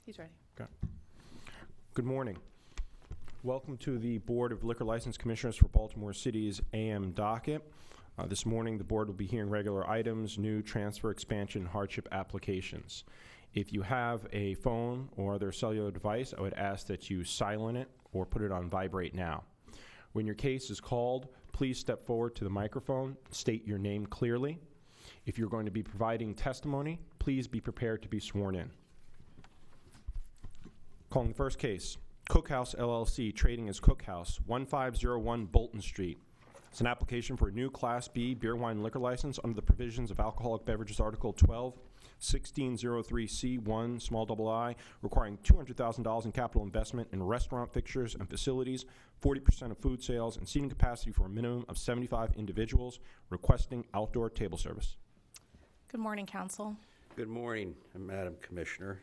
He's ready. Okay. Good morning. Welcome to the Board of Liquor License Commissioners for Baltimore City's AM docket. This morning, the board will be hearing regular items, new transfer, expansion, hardship applications. If you have a phone or other cellular device, I would ask that you silent it or put it on vibrate now. When your case is called, please step forward to the microphone, state your name clearly. If you're going to be providing testimony, please be prepared to be sworn in. Calling the first case, Cookhouse LLC, trading as Cookhouse, 1501 Bolton Street. It's an application for a new Class B beer, wine, and liquor license under the provisions of Alcoholic Beverages Article 12, 1603C1, small I, requiring $200,000 in capital investment in restaurant fixtures and facilities, 40% of food sales, and seating capacity for a minimum of 75 individuals, requesting outdoor table service. Good morning, Council. Good morning, Madam Commissioner,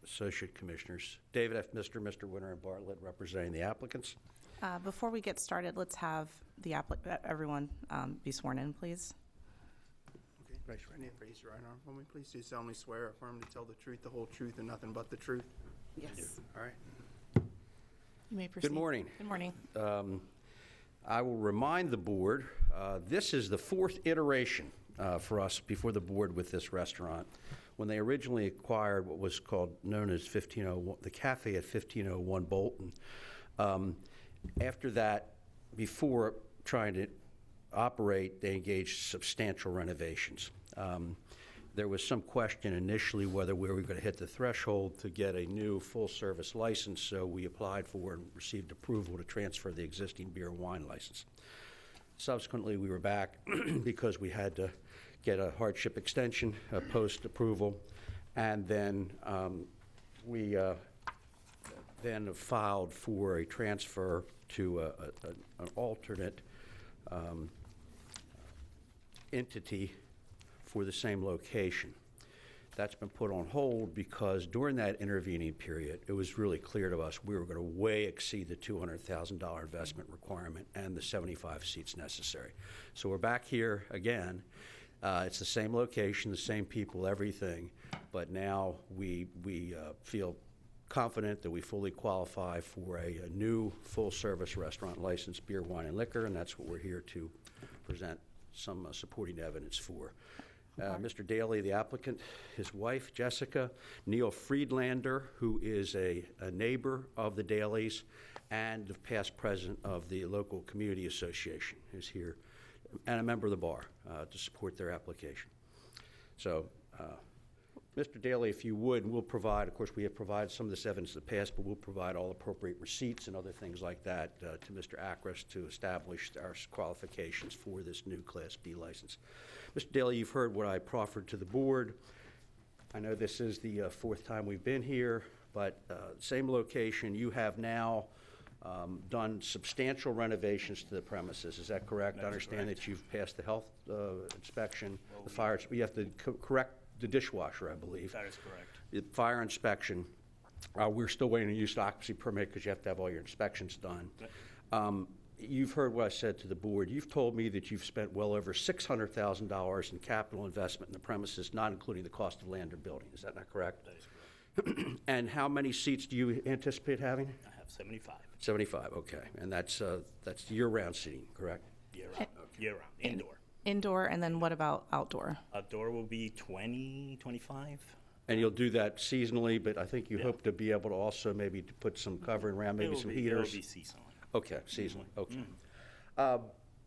Associate Commissioners. David F. Mr. Winter, and Bartlett representing the applicants. Before we get started, let's have the everyone be sworn in, please. Okay, raise your right hand, raise your right arm for me, please. Do solemnly swear or affirm to tell the truth, the whole truth, and nothing but the truth? Yes. All right. You may proceed. Good morning. Good morning. I will remind the board, this is the fourth iteration for us before the board with this restaurant. When they originally acquired what was known as 1501, the cafe at 1501 Bolton. After that, before trying to operate, they engaged substantial renovations. There was some question initially whether we were going to hit the threshold to get a new full-service license, so we applied for and received approval to transfer the existing beer and wine license. Subsequently, we were back because we had to get a hardship extension post-approval, and then we then filed for a transfer to an alternate entity for the same location. That's been put on hold because during that intervening period, it was really clear to us we were going to way exceed the $200,000 investment requirement and the 75 seats necessary. So we're back here again. It's the same location, the same people, everything, but now we feel confident that we fully qualify for a new full-service restaurant license, beer, wine, and liquor, and that's what we're here to present some supporting evidence for. Mr. Daly, the applicant, his wife, Jessica, Neil Friedlander, who is a neighbor of the Dalys and the past president of the local community association, is here, and a member of the bar to support their application. So, Mr. Daly, if you would, we'll provide, of course, we have provided some of this evidence in the past, but we'll provide all appropriate receipts and other things like that to Mr. Akras to establish our qualifications for this new Class B license. Mr. Daly, you've heard what I proffered to the board. I know this is the fourth time we've been here, but same location. You have now done substantial renovations to the premises. Is that correct? I understand that you've passed the health inspection, the fire. You have to correct the dishwasher, I believe. That is correct. The fire inspection. We're still waiting to use the occupancy permit because you have to have all your inspections done. You've heard what I said to the board. You've told me that you've spent well over $600,000 in capital investment in the premises, not including the cost of land or building. Is that not correct? That is correct. And how many seats do you anticipate having? I have 75. 75, okay. And that's year-round seating, correct? Year-round. Year-round. Indoor. Indoor, and then what about outdoor? Outdoor will be 20, 25. And you'll do that seasonally, but I think you hope to be able to also maybe to put some covering around, maybe some heaters. It'll be seasonal. Okay, seasonally, okay.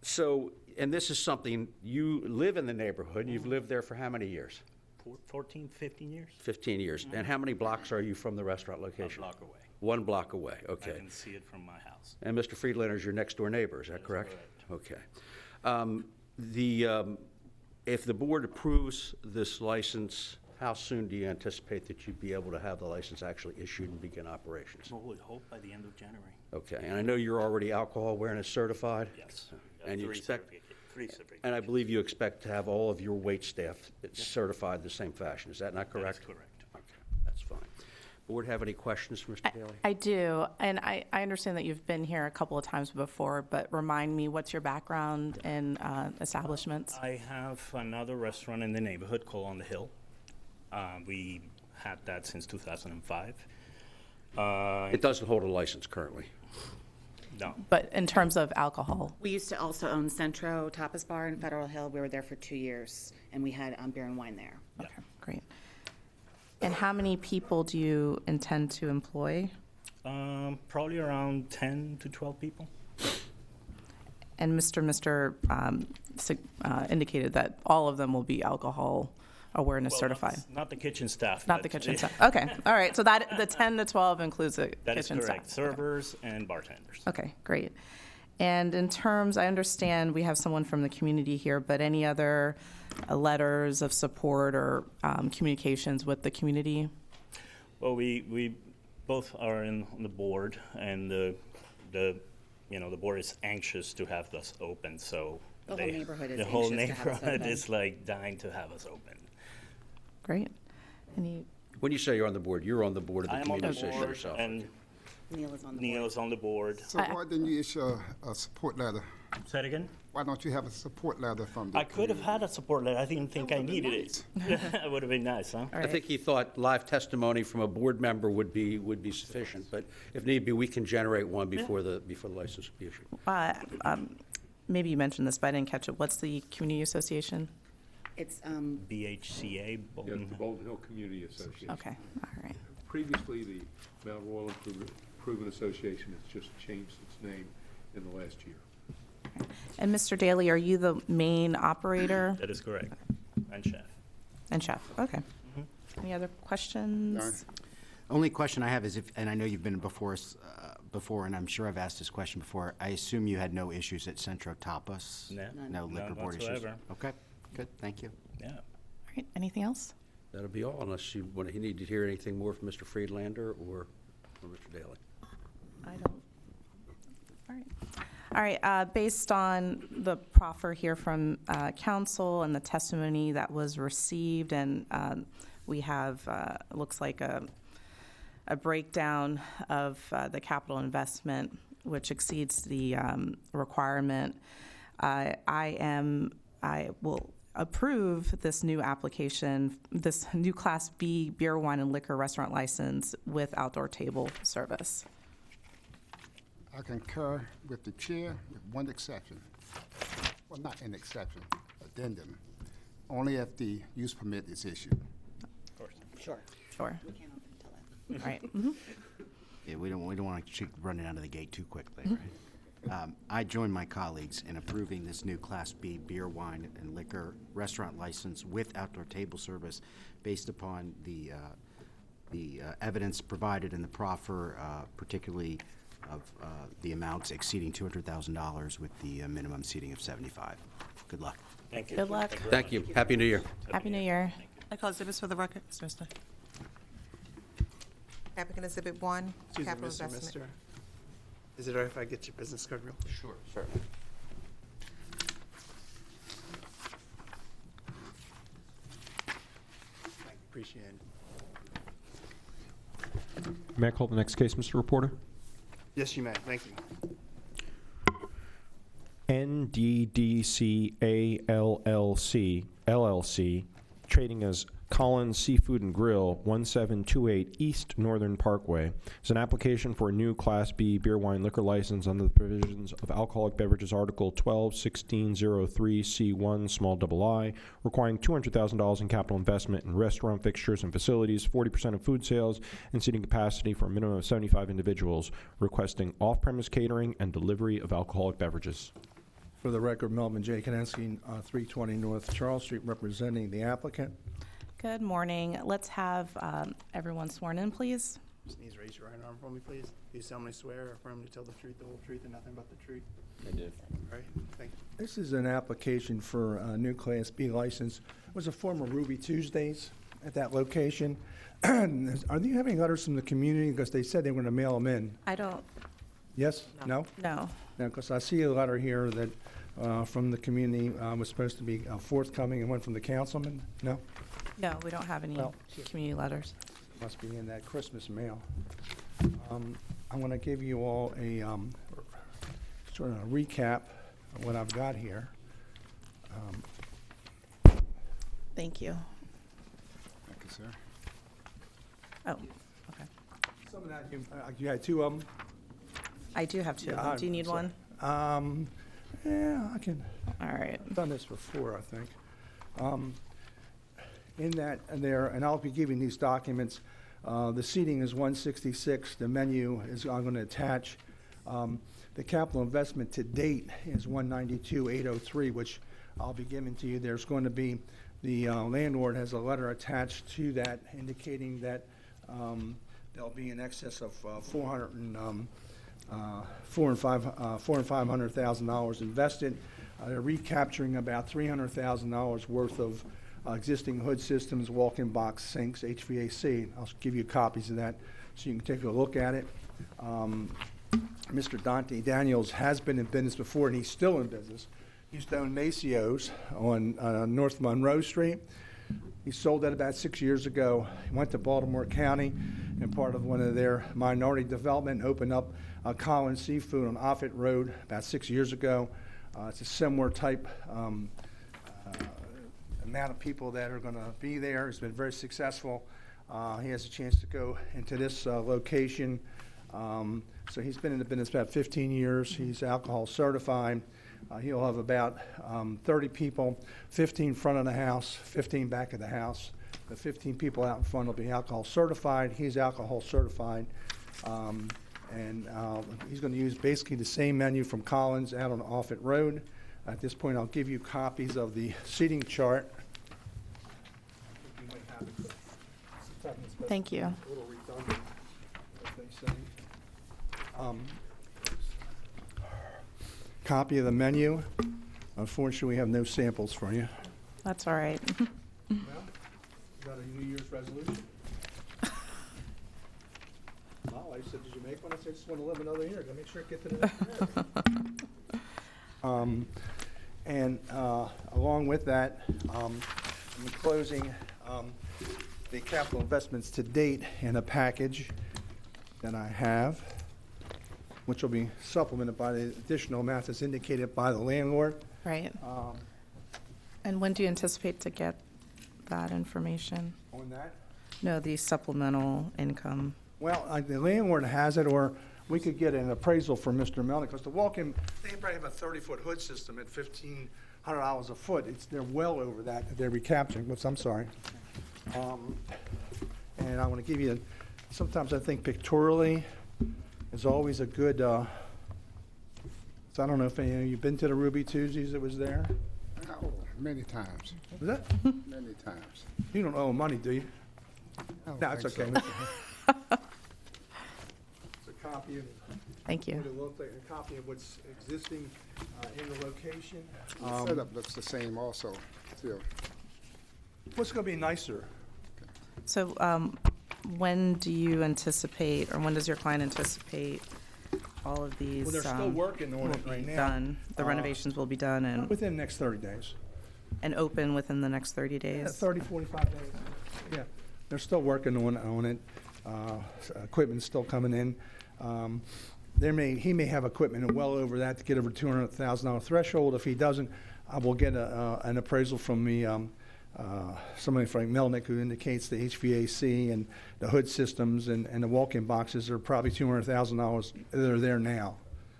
So, and this is something, you live in the neighborhood, you've lived there for how many years? 14, 15 years. 15 years. And how many blocks are you from the restaurant location? 1 block away. 1 block away, I okay. can see it from my house. And Mr. Friedlander is your next door neighbor, is that correct? Okay. If the board approves this license, how soon do you anticipate that you'd be able to have the license actually issued and begin operations? Well, we hope by the end of January. Okay, and I know you're already alcohol awareness certified? Yes. And you Three expect, certificates. and I believe you expect to have all of your wait staff certified the same fashion, is that not correct? That is correct. Okay, that's fine. Board have any questions for Mr. Daly? I do, and I understand that you've been here a couple of times before, but remind me, what's your background in establishments? I have another restaurant in the neighborhood called On the Hill. We had that since 2005. It doesn't hold a license currently. No, But in terms of alcohol, We used to also own Centro Tapas Bar in Federal Hill. We were there for 2 years, and we had beer and wine there. okay, great. And how many people do you intend to employ? probably around 10 to 12 people. And Mr. Indicated that all of them will be alcohol awareness Well, certified. Not the kitchen staff. Not the but- kitchen staff. Okay, all right. So that, the 10 to 12 includes the That is kitchen staff. correct. Servers and bartenders. Okay, great. And in terms, I understand we have someone from the community here, but any other letters of support or communications with the community? Well, we both are on the board, and the board is anxious to have us open, so. The whole neighborhood is The whole anxious to have us neighborhood open. is like dying to have us open. Great. Any, When you say you're on the board, you're on the board of I the am on the community association board, yourself. and Neil is on the Neil board. is on the board. So why didn't you issue a support letter? Say it again? Why don't you have a support letter from the I could have had a support letter. I didn't think I needed it. It would have been nice, huh? all I right. think he thought live testimony from a board member would be sufficient, but if need be, we can generate one before the license will be issued. Maybe you mentioned this, but I didn't catch it. What's the community association? It's, BHCA, Yeah, Bolton. the Bolton Hill Community Association. Okay, all right. Previously, the Mount Royal Improvement Association has just changed its name in the last year. And Mr. Daly, are you the main operator That is correct. And chef. and chef? Okay. Any other questions? Only question I have is if, and I know you've been before us, before, and I'm sure I've asked this question before, I assume you had no issues at Centro Tapas? No. No liquor None board issues? whatsoever. Okay, good, thank you. Yeah. All right, anything else? That'll be all, unless you need to hear anything more from Mr. Friedlander or Mr. Daly. I don't. All right. All right, based on the proffer here from council and the testimony that was received, and we have, looks like a breakdown of the capital investment, which exceeds the requirement. I will approve this new application, this new Class B beer, wine, and liquor restaurant license with outdoor table service. I concur with the chair with one exception. Well, not an exception, addendum. Only if the use permit is issued. Of course. sure, Sure. we can't open until then. All right. Yeah, we don't want to run it out of the gate too quickly, right? I join my colleagues in approving this new Class B beer, wine, and liquor restaurant license with outdoor table service based upon the evidence provided in the proffer, particularly of the amounts exceeding $200,000 with the minimum seating of 75. Good luck. Thank you. Good luck. very Thank much. you. Happy New Year. Happy New Year. I call exhibits for the record, Mr. Mister. Applicant Exhibit 1, Excuse me, capital Mr. investment. Mister. Is it all right if I get your business card real? Sure. Certainly. Appreciate it. May I call the next case, Mr. Reporter? Yes, you may. Thank you. NDDCA LLC, trading as Collins Seafood and Grill, 1728 East Northern Parkway, is an application for a new Class B beer, wine, liquor license under the provisions of Alcoholic Beverages Article 12-1603C1, small I, requiring $200,000 in capital investment in restaurant fixtures and facilities, 40% of food sales, and seating capacity for a minimum of 75 individuals, requesting off-premise catering and delivery of alcoholic beverages. For the record, Melvin J. Kanensky, 320 North Charles Street, representing the applicant. Good morning. Let's have everyone sworn in, please. Please raise your right arm for me, please. Do you solemnly swear or affirm to tell the truth, the whole truth, and nothing but the truth? I did. All right, thank you. This is an application for a new Class B license. It was a former Ruby Tuesdays at that location. Are you having letters from the community? Because they said they were going to mail them in. I don't, Yes? No? no. No, because I see a letter here that from the community was supposed to be forthcoming and one from the councilman. No? No, we don't have any Well- community letters. Must be in that Christmas mail. I'm going to give you all a sort of a recap of what I've got here. Thank you. Thank you, sir. Oh, okay. Some of that, you had two of them? I do have two of Yeah, them. Do you need so- one? Yeah, I can. All right. I've done this before, I think. In that, and I'll be giving these documents, the seating is 166, the menu is, I'm going to attach. The capital investment to date is 192,803, which I'll be giving to you. There's going to be, the landlord has a letter attached to that indicating that there'll be in excess of $400,000 invested. They're recapturing about $300,000 worth of existing hood systems, walk-in box sinks, HVAC. I'll give you copies of that so you can take a look at it. Mr. Dante Daniels has been in business before, and he's still in business. He used to own Macio's on North Monroe Street. He sold that about 6 years ago. He went to Baltimore County and part of one of their minority development, opened up Collins Seafood on Offutt Road about 6 years ago. It's a similar type amount of people that are going to be there. It's been very successful. He has a chance to go into this location. So he's been in the business about 15 years. He's alcohol certified. He'll have about 30 people, 15 front of the house, 15 back of the house. The 15 people out in front will be alcohol certified. He's alcohol certified. And he's going to use basically the same menu from Collins out on Offutt Road. At this point, I'll give you copies of the seating chart. Thank you. A little redundant, as they say. Copy of the menu. Unfortunately, we have no samples for you. That's all right. Well, is that a New Year's resolution? My wife said, did you make one? I said, I just want to live another year. Gotta make sure I get to the next year. Along with that, in closing, the capital investments to date in a package that I have, which will be supplemented by the additional amounts as indicated by the landlord. Right. And when do you anticipate to get that information? On that? No, the supplemental income. Well, the landlord has it, or we could get an appraisal from Mr. Melnick, because the walk-in, they probably have a 30-foot hood system at $1,500 a foot. They're well over that they're recapturing, which I'm sorry. And I want to give you, sometimes I think pictorially is always a good, so I don't know if any of you been to the Ruby Tuesdays that was there? Oh, many times, Was that? many times. You don't owe money, do you? I don't No, it's think okay. so. It's a copy of. Thank you. What it looks like, a copy of what's existing in the location. The setup looks the same also, still. What's going to be nicer? So when do you anticipate, or when does your client anticipate all of these? Well, they're still working on will it right be now. done? The renovations will be done and Within the next 30 days. open within the next 30 Yeah, days? 30, 45 days. Yeah, they're still working on it. Equipment's still coming in. He may have equipment well over that to get over $200,000 threshold. If he doesn't, I will get an appraisal from somebody from Melnick who indicates the HVAC and the hood systems and the walk-in boxes are probably $200,000 that are there now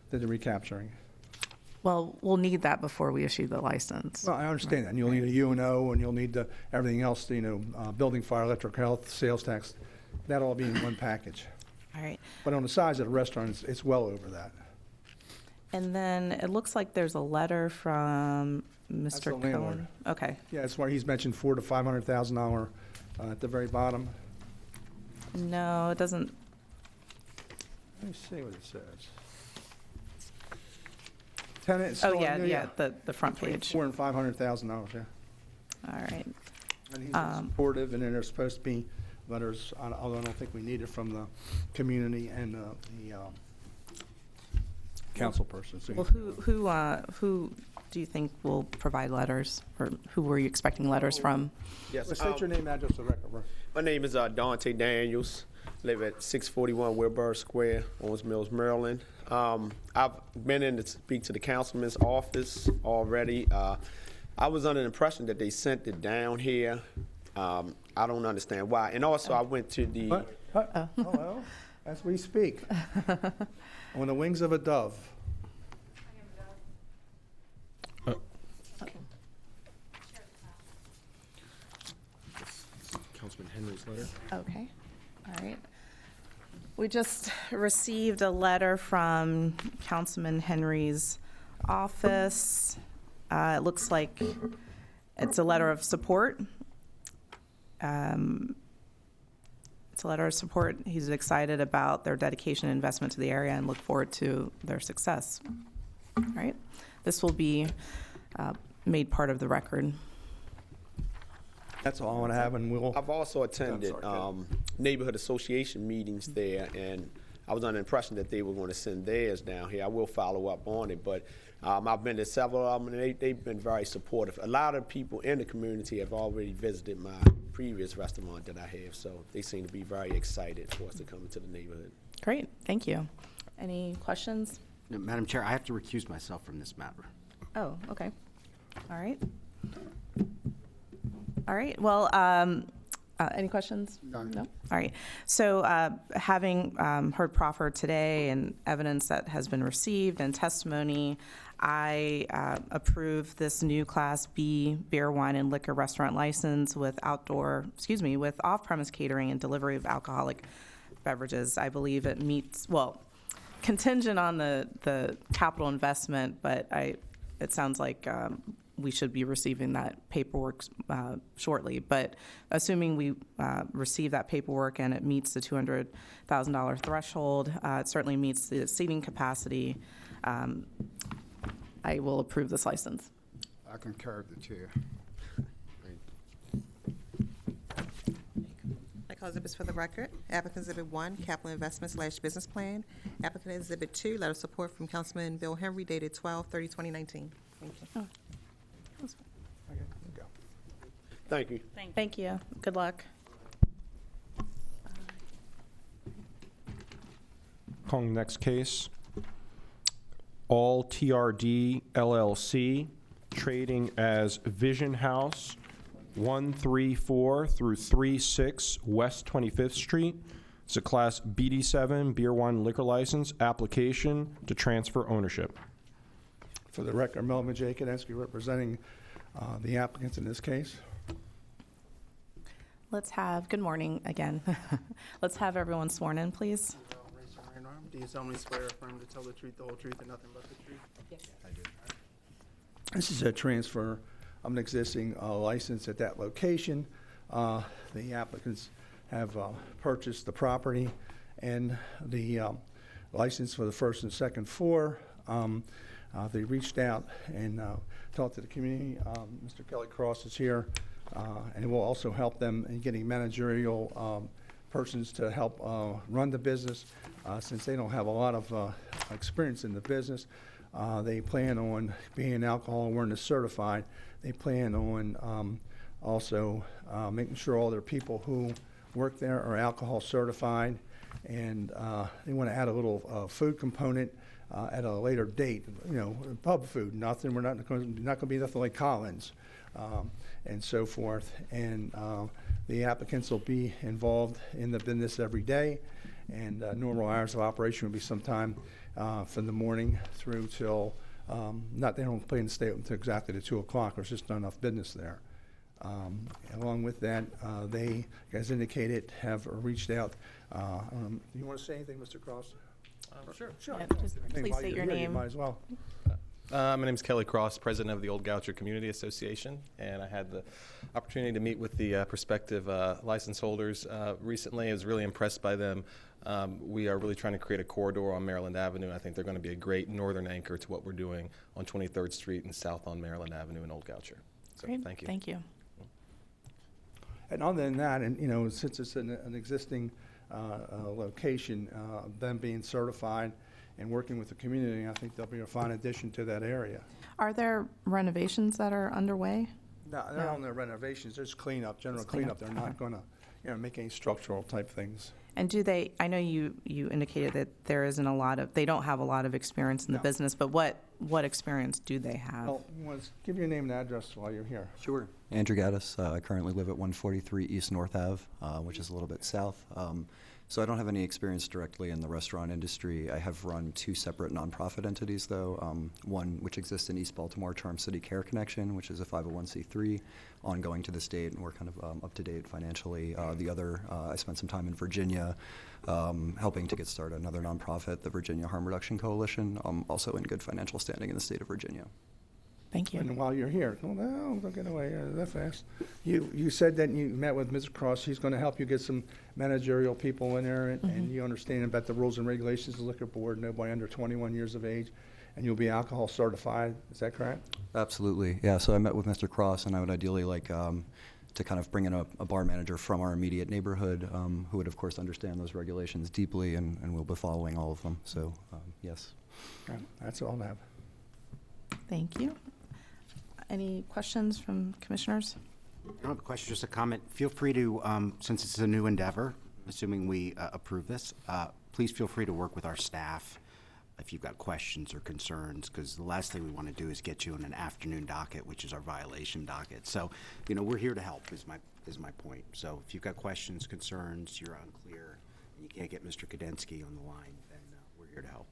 that they're recapturing. Well, we'll need that before we issue the license. Well, I understand that. And you'll need a UNO and you'll need everything else, building, fire, electric, health, sales tax. That'll all be in one package. All right. But on the size of the restaurant, it's well over that. And then it looks like there's a letter from That's the Mr. landlord. Cohen. Okay. Yeah, it's where he's mentioned $400,000 to $500,000 at the very bottom. No, it doesn't. Let me see what it says. Tenant Oh, still, yeah, the front between page. $400,000 and $500,000, yeah. All right. And he's supportive, and then there's supposed to be letters, although I don't think we need it from the community and the council person. So Well, who do you think will provide letters? Or who were you expecting letters from? Yes. state your name, address, and record, bro. My name is Dante Daniels. Live at 641 Wilbur Square, Owens Mills, Maryland. I've been in to speak to the councilman's office already. I was under the impression that they sent it down here I don't understand why. And also, I went to the. What? Hello, as we speak. On the wings of a dove. Councilman Henry's letter. Okay, all right. We just received a letter from Councilman Henry's office. It looks like it's a letter of support. It's a letter of support. He's excited about their dedication and investment to the area and look forward to their success. All right, this will be made part of the record. That's all I want to have, and we'll. I've also attended neighborhood association meetings there, and I was under the impression that they were going to send theirs down here. I will follow up on it, but I've been to several of them, and they've been very supportive. A lot of people in the community have already visited my previous restaurant that I have, so they seem to be very excited for us to come into the neighborhood. Great, thank you. Any questions? No, Madam Chair, I have to recuse myself from this matter. Oh, okay. All right. All right, well, any questions? None. No? All right. So having heard proffer today and evidence that has been received and testimony, I approve this new Class B beer, wine, and liquor restaurant license with with off-premise catering and delivery of alcoholic beverages. I believe it meets, well, contingent on the capital investment, but it sounds like we should be receiving that paperwork shortly. But assuming we receive that paperwork and it meets the $200,000 threshold, it certainly meets the seating capacity, I will approve this license. I concur with the chair. Medical exhibits for the record. Applicant Exhibit 1, Capital Investment / Business Plan. Applicant Exhibit 2, letter of support from Councilman Bill Henry dated 12/30/2019. Thank you. Okay, there you go. Thank you. Thank you. Good luck. Calling the next case. All TRD LLC, trading as Vision House, 134 through 36 West 25th Street. It's a Class BD7 beer, wine, liquor license application to transfer ownership. For the record, Melvin J. Kadensky representing the applicants in this case. Good morning again. Let's have everyone sworn in, please. Raise your right arm. Do you solemnly swear or affirm to tell the truth, the whole truth, and nothing but the truth? Yes. I do. This is a transfer of an existing license at that location. The applicants have purchased the property and the license for the first and second floor. They reached out and talked to the community. Mr. Kelly Cross is here, and will also help them in getting managerial persons to help run the business, since they don't have a lot of experience in the business. They plan on being alcohol awareness certified. They plan on also making sure all their people who work there are alcohol certified, and they want to add a little food component at a later date. You know, pub food, nothing. We're not going to be nothing like Collins, and so forth. And the applicants will be involved in the business every day, and normal hours of operation will be sometime from the morning through till they don't plan to stay open until exactly to 2 o'clock. There's just not enough business there. Along with that, they, as indicated, have reached out. Do you want to say anything, Mr. Cross? Sure. Yeah, just please While state you're your here, you name. might as well. My name is Kelly Cross, president of the Old Goucher Community Association, and I had the opportunity to meet with the prospective license holders recently. I was really impressed by them. We are really trying to create a corridor on Maryland Avenue. I think they're going to be a great northern anchor to what we're doing on 23rd Street and south on Maryland Avenue in Old Goucher. So Great. thank you. Thank you. And other than that, and you know, since it's an existing location, them being certified and working with the community, I think they'll be a fine addition to that area. Are there renovations that are underway? No, they're on their renovations. There's cleanup, general Just cleanup. cleanup. They're not going to, make any structural type things. And do they, I know you indicated that there isn't a lot of, they don't have a lot of experience in the No. business, but what experience do they have? Well, give your name and address while you're here. Sure. Andrew Gaddis. I currently live at 143 East North Ave, which is a little bit south. So I don't have any experience directly in the restaurant industry. I have run 2 separate nonprofit entities, though. One which exists in East Baltimore, Charm City Care Connection, which is a 501c3, ongoing to this date, and we're kind of up to date financially. The other, I spent some time in Virginia, helping to get started another nonprofit, the Virginia Harm Reduction Coalition, also in good financial standing in the state of Virginia. Thank you. And while you're here, oh, no, don't get away that fast. You said that you met with Mrs. Cross. She's going to help you get some managerial people in there, and you understand about the rules and regulations of the liquor board, nobody under 21 years of age, and you'll be alcohol certified. Is that correct? Absolutely, yeah. So I met with Mr. Cross, and I would ideally like to kind of bring in a bar manager from our immediate neighborhood who would, of course, understand those regulations deeply and will be following all of them. So, yes. Yeah, that's all I have. Thank you. Any questions from commissioners? I don't have a question, just a comment. Feel free to, since it's a new endeavor, assuming we approve this, please feel free to work with our staff if you've got questions or concerns, because the last thing we want to do is get you on an afternoon docket, which is our violation docket. So, we're here to help is my point. So if you've got questions, concerns, you're unclear, and you can't get Mr. Kadensky on the line, then we're here to help.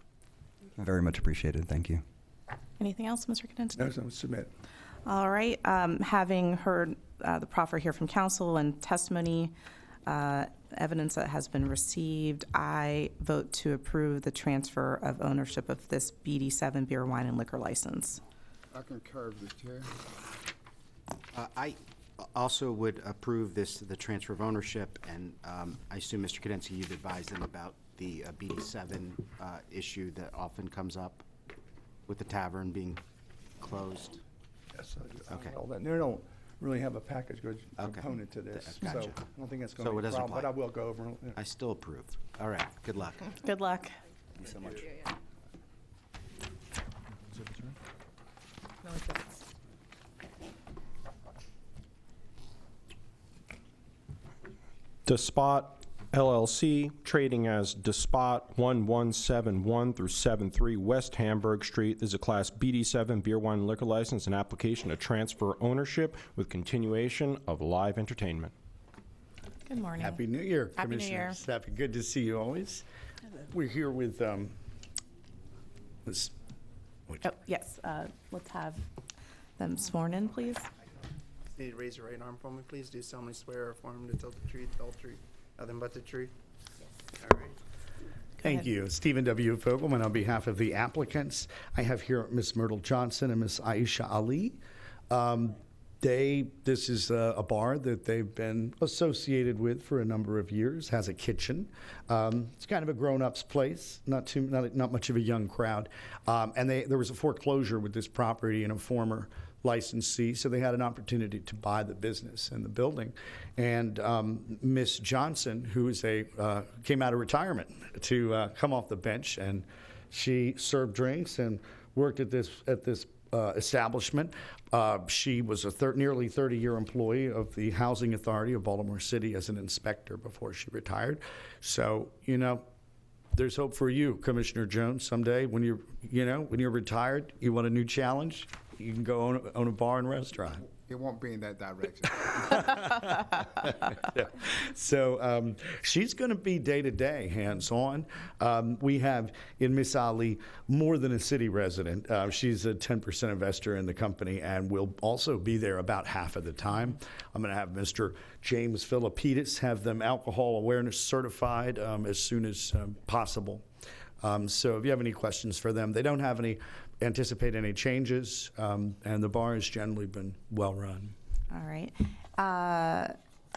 Very much appreciated. Thank you. Anything else, Mr. Kadensky? No, so submit. All right, having heard the proffer here from council and testimony, evidence that has been received, I vote to approve the transfer of ownership of this BD7 beer, wine, and liquor license. I concur with the chair. I also would approve the transfer of ownership, and I assume, Mr. Kadensky, you've advised them about the BD7 issue that often comes up with the tavern being closed. Yes, Okay. well, they don't really have a packaged goods Okay. component to this, Gotcha. so I don't think that's going So to it be a doesn't problem, but apply. I will go over. I still approve. All right, good luck. Good luck. Thank you so much. No exhibits. Despot LLC, trading as Despot 1171 through 73 West Hamburg Street. This is a Class BD7 beer, wine, and liquor license and application to transfer ownership with continuation of live entertainment. Good morning. Happy New Year, Happy New Year. Commissioners. Happy, good to see you always. We're here with, this, Oh, yes, let's have them sworn in, please. Need to raise your right arm for me, please. Do solemnly swear or affirm to tell the truth, the whole truth, nothing but the truth. All right. thank ahead. you. Stephen W. Fogelman on behalf of the applicants. I have here Ms. Myrtle Johnson and Ms. Aisha Ali. This is a bar that they've been associated with for a number of years, has a kitchen. It's kind of a grown-ups place, not much of a young crowd. And there was a foreclosure with this property and a former licensee, so they had an opportunity to buy the business and the building. And Ms. Johnson, who is came out of retirement to come off the bench, and she served drinks and worked at this establishment. She was a nearly 30-year employee of the Housing Authority of Baltimore City as an inspector before she retired. So, there's hope for you, Commissioner Jones. Someday, when you're retired, you want a new challenge, you can go own a bar and restaurant. It won't be in that direction. Yeah. So she's going to be day-to-day, hands-on. We have in Miss Ali more than a city resident. She's a 10% investor in the company and will also be there about half of the time. I'm going to have Mr. James Philippidis have them alcohol awareness certified as soon as possible. So if you have any questions for them, they don't anticipate any changes, and the bar has generally been well run. All right.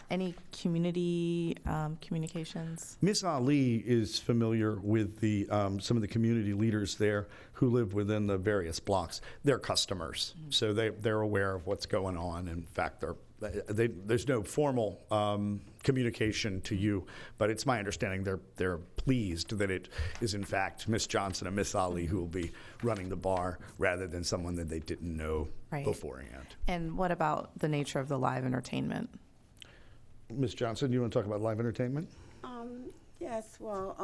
Any community communications? Miss Ali is familiar with some of the community leaders there who live within the various blocks. They're customers, so they're aware of what's going on. In fact, there's no formal communication to you, but it's my understanding they're pleased that it is in fact Miss Johnson and Miss Ali who will be running the bar rather than someone that they didn't know Right. beforehand. And what about the nature of the live entertainment? Ms. Johnson, you want to talk about live entertainment? Yes, well,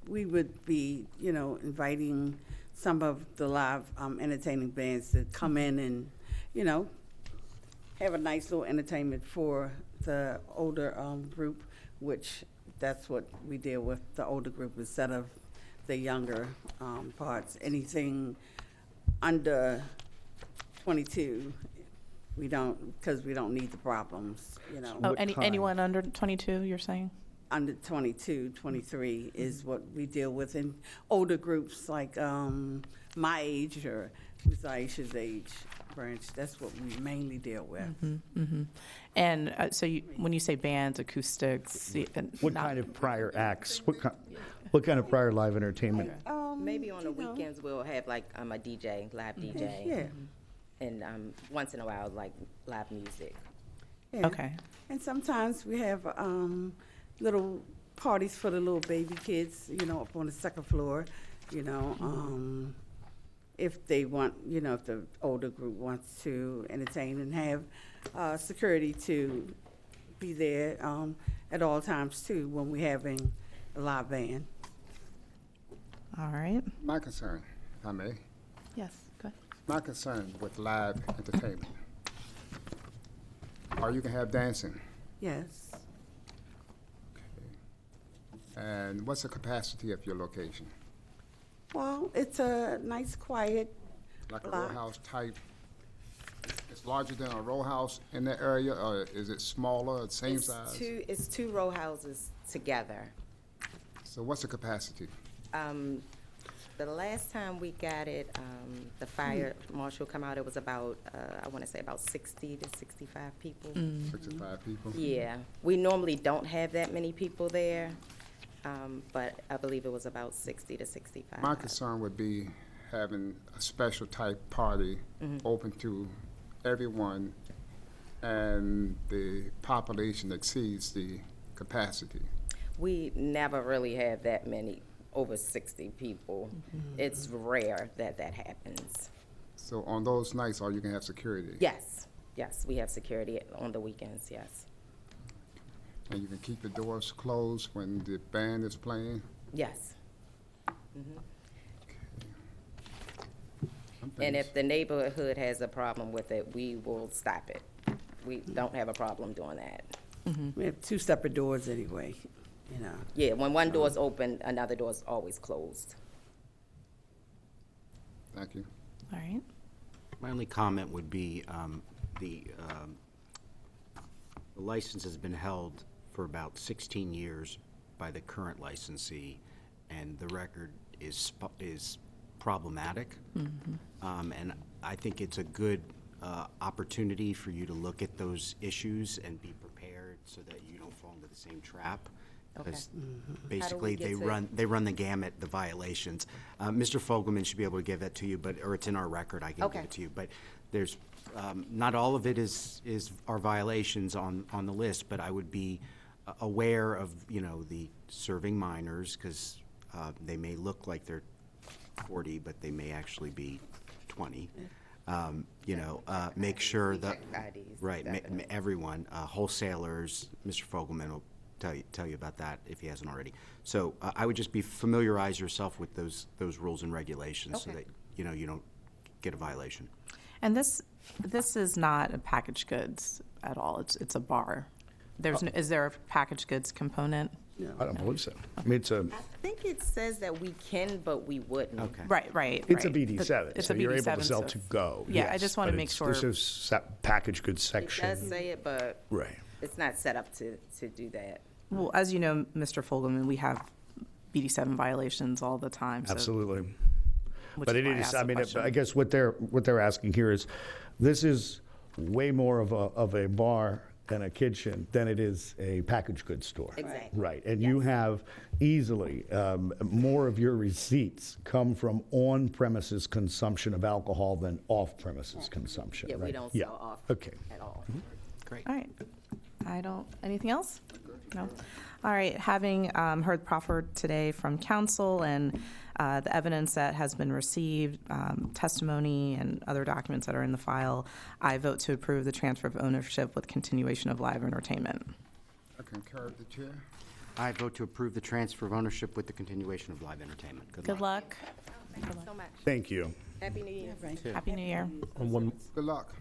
we would be, inviting some of the live entertaining bands to come in and, have a nice little entertainment for the older group, which that's what we deal with, the older group instead of the younger parts. Anything under 22, we don't, because we don't need the problems, Oh, anyone under 22, you're saying? Under 22, 23 is what we deal with in older groups like my age or Ms. Aisha's age branch. That's what we mainly deal with. And so when you say bands, acoustics, What kind of prior acts? What kind of prior live entertainment? Maybe on the weekends we'll have like a DJ, live DJ. Yeah. And once in a while, like live music. Yeah. Okay. And sometimes we have little parties for the little baby kids, up on the second floor, if they want, if the older group wants to entertain and have security to be there at all times too when we're having a live band. All right. My concern, if I may, Yes, go ahead. my concern with live entertainment, or you can have dancing, Yes. and what's the capacity of your location? Well, it's a nice, quiet Like a row lot. house type? It's larger than a row house in that area, or is it smaller, same size? It's two row houses together. So what's the capacity? The last time we got it, the fire marshal come out, it was about, I want to say about 60 to 65 people. 65 people? Yeah, we normally don't have that many people there, but I believe it was about 60 to 65. My concern would be having a special type party open to everyone, and the population exceeds the capacity. We never really have that many, over 60 people. It's rare that that happens. So on those nights, all you can have security? Yes, we have security on the weekends, yes. And you can keep the doors closed when the band is playing? Yes. I'm And finished. if the neighborhood has a problem with it, we will stop it. We don't have a problem doing that. We have two separate doors anyway, Yeah, when one door's open, another door's always closed. Thank you. All right. My only comment would be the license has been held for about 16 years by the current licensee, and the record is problematic. And I think it's a good opportunity for you to look at those issues and be prepared so that you don't fall into the same trap. Because basically get they run the gamut, the violations. Mr. Fogelman should be able to give that to you, or it's in our record, I can Okay. give it to you. But there's, not all of it is our violations on the list, but I would be aware of, the serving minors, because they may look like they're 40, but they may actually be 20. Make sure that, check IDs, right, definitely. everyone, wholesalers, Mr. Fogelman will tell you about that if he hasn't already. So I would just familiarize yourself with those rules and regulations so Okay. that, you don't get a violation. And this is not a packaged goods at all. It's a bar. Is there a packaged goods component? I don't believe so. I mean, it's a, I think it says that we can, but we wouldn't. Okay. Right. it's a right. BD7, It's so a you're able to BD7, sell so- to go. Yeah, I yes, just wanna but make This sure- is packaged goods It section. does say it, but Right. it's not set up to do that. Well, as you know, Mr. Fogelman, we have BD7 violations all the time. So, Absolutely. which But is it why I is, asked I the mean, question. I guess what they're asking here is, this is way more of a bar and a kitchen than it is a packaged goods store. Exactly. Right, and you have easily, more of your receipts come from on-premises consumption of alcohol than off-premises consumption, Yeah, we right? don't Yeah. sell off Okay. at all. Great. All right. Anything else? No? All right, having heard proffer today from council and the evidence that has been received, testimony and other documents that are in the file, I vote to approve the transfer of ownership with continuation of live entertainment. concur with the chair. I vote to approve the transfer of ownership with the continuation of live entertainment. Good luck. Thank you so much. Thank you. Happy New Year. Happy New Year. And one Good luck.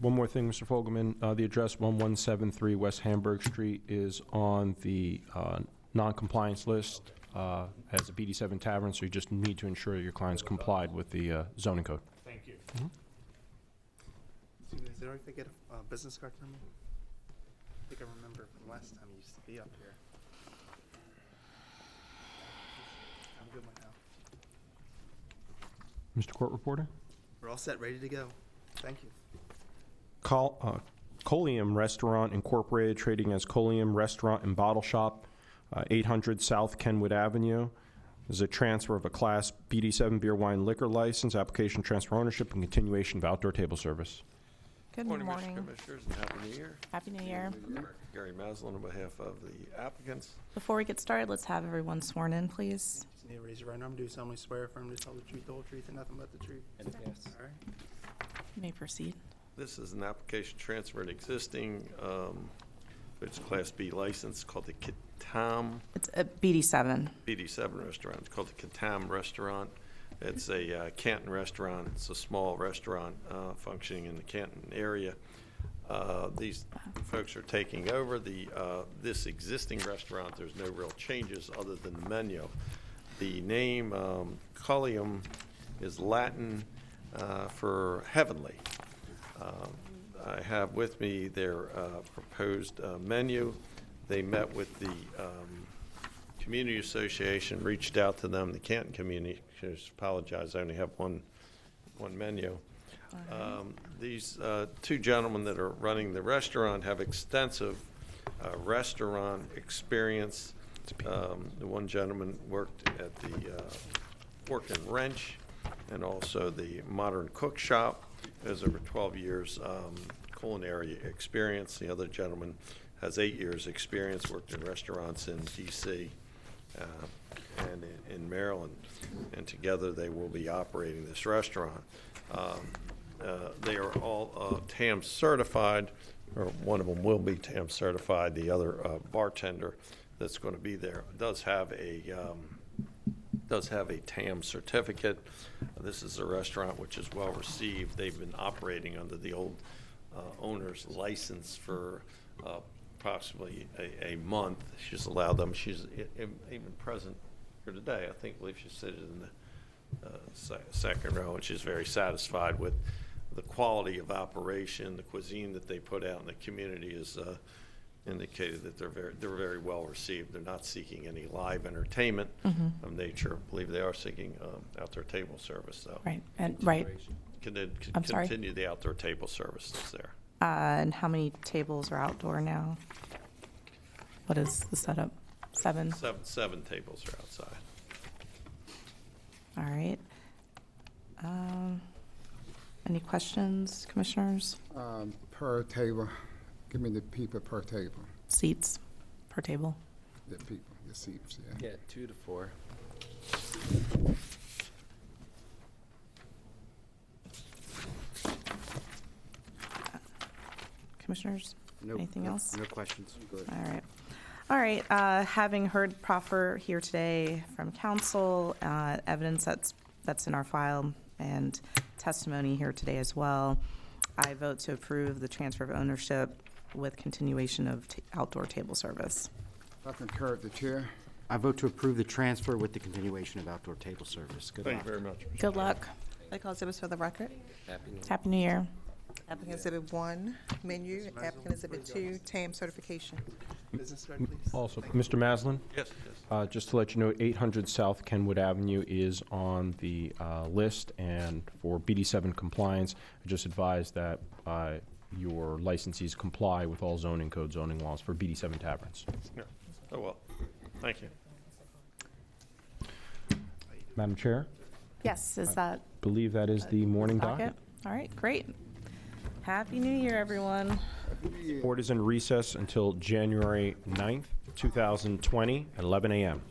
more thing, Mr. Fogelman, the address 1173 West Hamburg Street is on the non-compliance list as a BD7 tavern, so you just need to ensure your clients complied with the zoning code. Thank you. Is it all right if I get a business card from you? I think I remember from last time you used to be up here. I'm good right now. Mr. Court Reporter? We're all set, ready to go. Thank you. Colium Restaurant Incorporated, trading as Colium Restaurant and Bottle Shop, 800 South Kenwood Avenue. This is a transfer of a Class BD7 beer wine liquor license, application transfer ownership, and continuation of outdoor table service. Good Morning, morning. Mr. Commissioners, and Happy New Year. Happy New Year. Gary Maslin on behalf of the applicants. Before we get started, let's have everyone sworn in, please. Just need to raise your right arm. Do solemnly swear affirm to tell the truth, the whole truth, and nothing but the truth. And yes. All right. You may proceed. This is an application transfer an existing, it's a Class B license called the Katam It's a BD7. BD7 restaurant. It's called the Katam Restaurant. It's a Canton restaurant. It's a small restaurant functioning in the Canton area. These folks are taking over this existing restaurant. There's no real changes other than the menu. The name Colium is Latin for heavenly. I have with me their proposed menu. They met with the Community Association, reached out to them. The Canton Community, apologize, I only have one menu. These two gentlemen that are running the restaurant have extensive restaurant experience. The one gentleman worked at the Fork and Wrench and also the Modern Cook Shop. Has over 12 years culinary experience. The other gentleman has 8 years experience, worked in restaurants in D.C. And in Maryland, and together they will be operating this restaurant. They are all TAM certified, or one of them will be TAM certified. The other bartender that's going to be there does have a TAM certificate. This is a restaurant which is well received. They've been operating under the old owner's license for approximately a month. She's allowed them. She's even present here today. I believe she's sitting in the second row, and she's very satisfied with the quality of operation, the cuisine that they put out in the community is indicated that they're very well received. They're not seeking any live entertainment of nature. I believe they are seeking outdoor table service, though. Right, and right. I'm sorry? Continue the outdoor table service that's there. And how many tables are outdoor now? What is the setup? 7? Seven tables are outside. All right. Any questions, commissioners? Per table, give me the people per table. Seats per table? The people, the seats, yeah. Yeah, 2 to 4. Commissioners? Anything else? No questions. Good. All right. All right, having heard proffer here today from council, evidence that's in our file, and testimony here today as well, I vote to approve the transfer of ownership with continuation of outdoor table service. I concur with the chair. I vote to approve the transfer with the continuation of outdoor table service. Good luck. Thank you very much. Good luck. Take all exhibits for the record. Happy New Year. Applicant Exhibit 1, menu. Applicant Exhibit 2, TAM certification. Business card, please. Also, Mr. Maslin? Yes. Just to let you know, 800 South Kenwood Avenue is on the list, and for BD7 compliance, I just advise that your licensees comply with all zoning code, zoning laws for BD7 taverns. Yeah. Oh, well. Thank you. Madam Chair, Yes, is that believe that is the morning docket? docket. All right, great. Happy New Year, everyone. Board is in recess until January 9th, 2020, at 11 a.m.